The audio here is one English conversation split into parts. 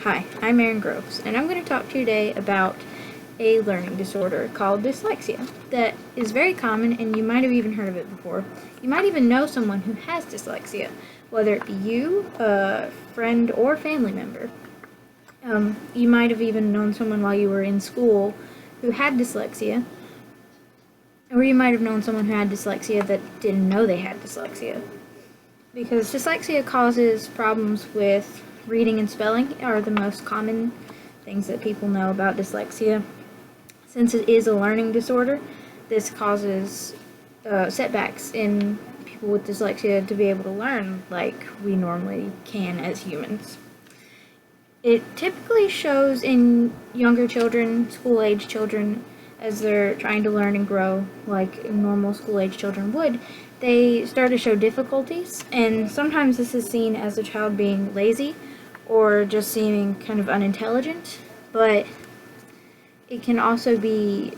Hi, I'm Erin Groves, and I'm going to talk to you today about a learning disorder called dyslexia that is very common, and you might have even heard of it before. You might even know someone who has dyslexia, whether it be you, a friend, or family member. You might have even known someone while you were in school who had dyslexia, or you might have known someone who had dyslexia that didn't know they had dyslexia. Because dyslexia causes problems with reading and spelling are the most common things that people know about dyslexia. Since it is a learning disorder, this causes setbacks in people with dyslexia to be able to learn like we normally can as humans. It typically shows in younger children, school-age children, as they're trying to learn and grow like normal school-age children would. They start to show difficulties, and sometimes this is seen as a child being lazy or just seeming kind of unintelligent, but it can also be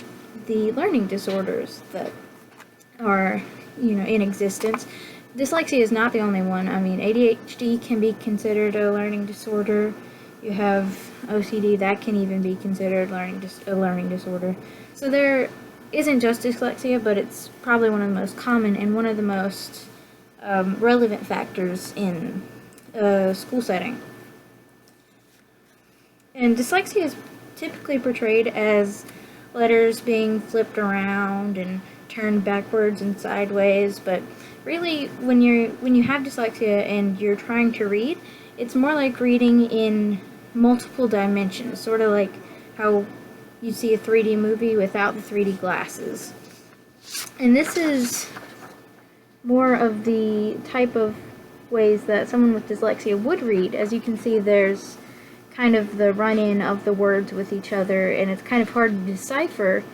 the learning disorders that are, in existence. Dyslexia is not the only one. I mean, ADHD can be considered a learning disorder. You have OCD, that can even be considered a learning disorder. So there isn't just dyslexia, but it's probably one of the most common and one of the most relevant factors in a school setting. And dyslexia is typically portrayed as letters being flipped around and turned backwards and sideways, but really when you have dyslexia and you're trying to read, it's more like reading in multiple dimensions, sort of like how you see a 3D movie without the 3D glasses. And this is more of the type of ways that someone with dyslexia would read. As you can see, there's kind of the run-in of the words with each other, and it's kind of hard to decipher.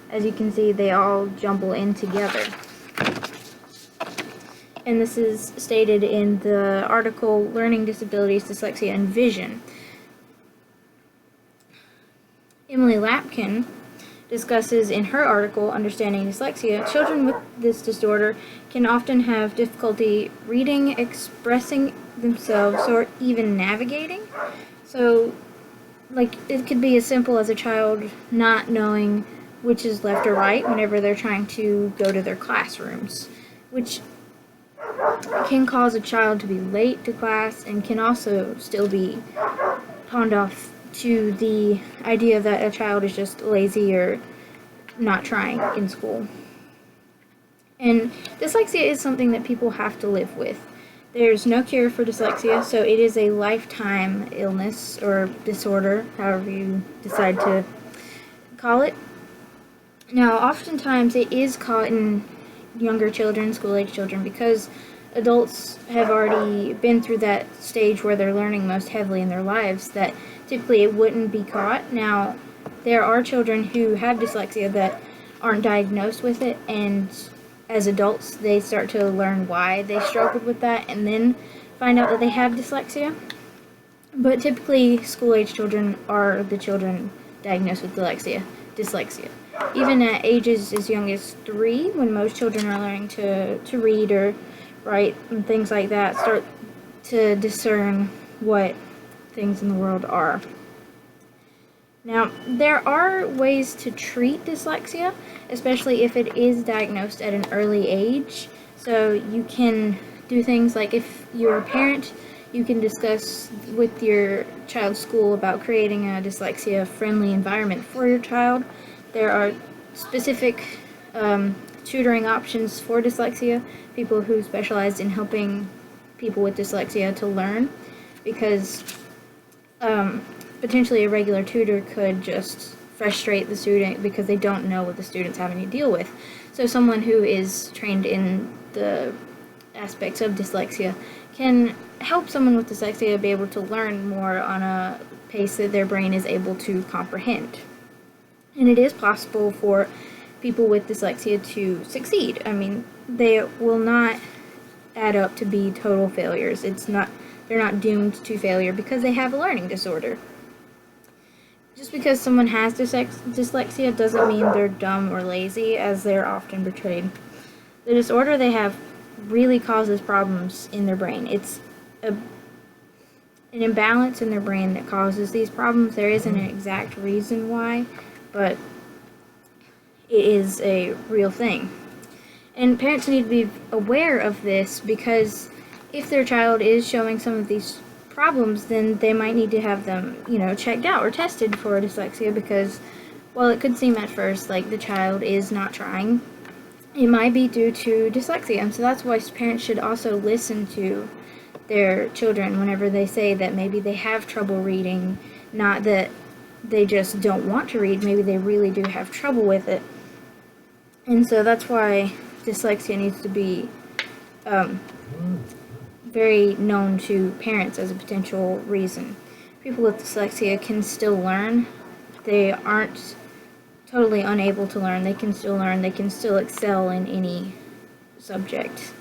As you can see, they all jumble in together. And this is stated in the article, Learning Disabilities, Dyslexia, and Vision. Emily Lapkin discusses in her article, Understanding Dyslexia, children with this disorder can often have difficulty reading, expressing themselves, or even navigating. So, it could be as simple as a child not knowing which is left or right whenever they're trying to go to their classrooms, which can cause a child to be late to class and can also still be pawned off to the idea that a child is just lazy or not trying in school. And dyslexia is something that people have to live with. There's no cure for dyslexia, so it is a lifetime illness or disorder, however you decide to call it. Now, oftentimes it is caught in younger children, school-age children, because adults have already been through that stage where they're learning most heavily in their lives, that typically it wouldn't be caught. Now, there are children who have dyslexia that aren't diagnosed with it, and as adults they start to learn why they struggled with that and then find out that they have dyslexia. But typically, school-age children are the children diagnosed with dyslexia. Even at ages as young as 3, when most children are learning to read or write and things like that, start to discern what things in the world are. Now, there are ways to treat dyslexia, especially if it is diagnosed at an early age. So you can do things like, if you're a parent, you can discuss with your child's school about creating a dyslexia-friendly environment for your child. There are specific tutoring options for dyslexia, people who specialize in helping people with dyslexia to learn, because potentially a regular tutor could just frustrate the student because they don't know what the student's having to deal with. So someone who is trained in the aspects of dyslexia can help someone with dyslexia be able to learn more on a pace that their brain is able to comprehend. And it is possible for people with dyslexia to succeed. I mean, they will not add up to be total failures. They're not doomed to failure because they have a learning disorder. Just because someone has dyslexia doesn't mean they're dumb or lazy, as they're often portrayed. The disorder they have really causes problems in their brain. It's an imbalance in their brain that causes these problems. There isn't an exact reason why, but it is a real thing. And parents need to be aware of this, because if their child is showing some of these problems, then they might need to have them, checked out or tested for dyslexia, because while it could seem at first like the child is not trying, it might be due to dyslexia. And so that's why parents should also listen to their children whenever they say that maybe they have trouble reading, not that they just don't want to read, maybe they really do have trouble with it. And so that's why dyslexia needs to be very known to parents as a potential reason. People with dyslexia can still learn. They aren't totally unable to learn. They can still learn. They can still excel in any subject.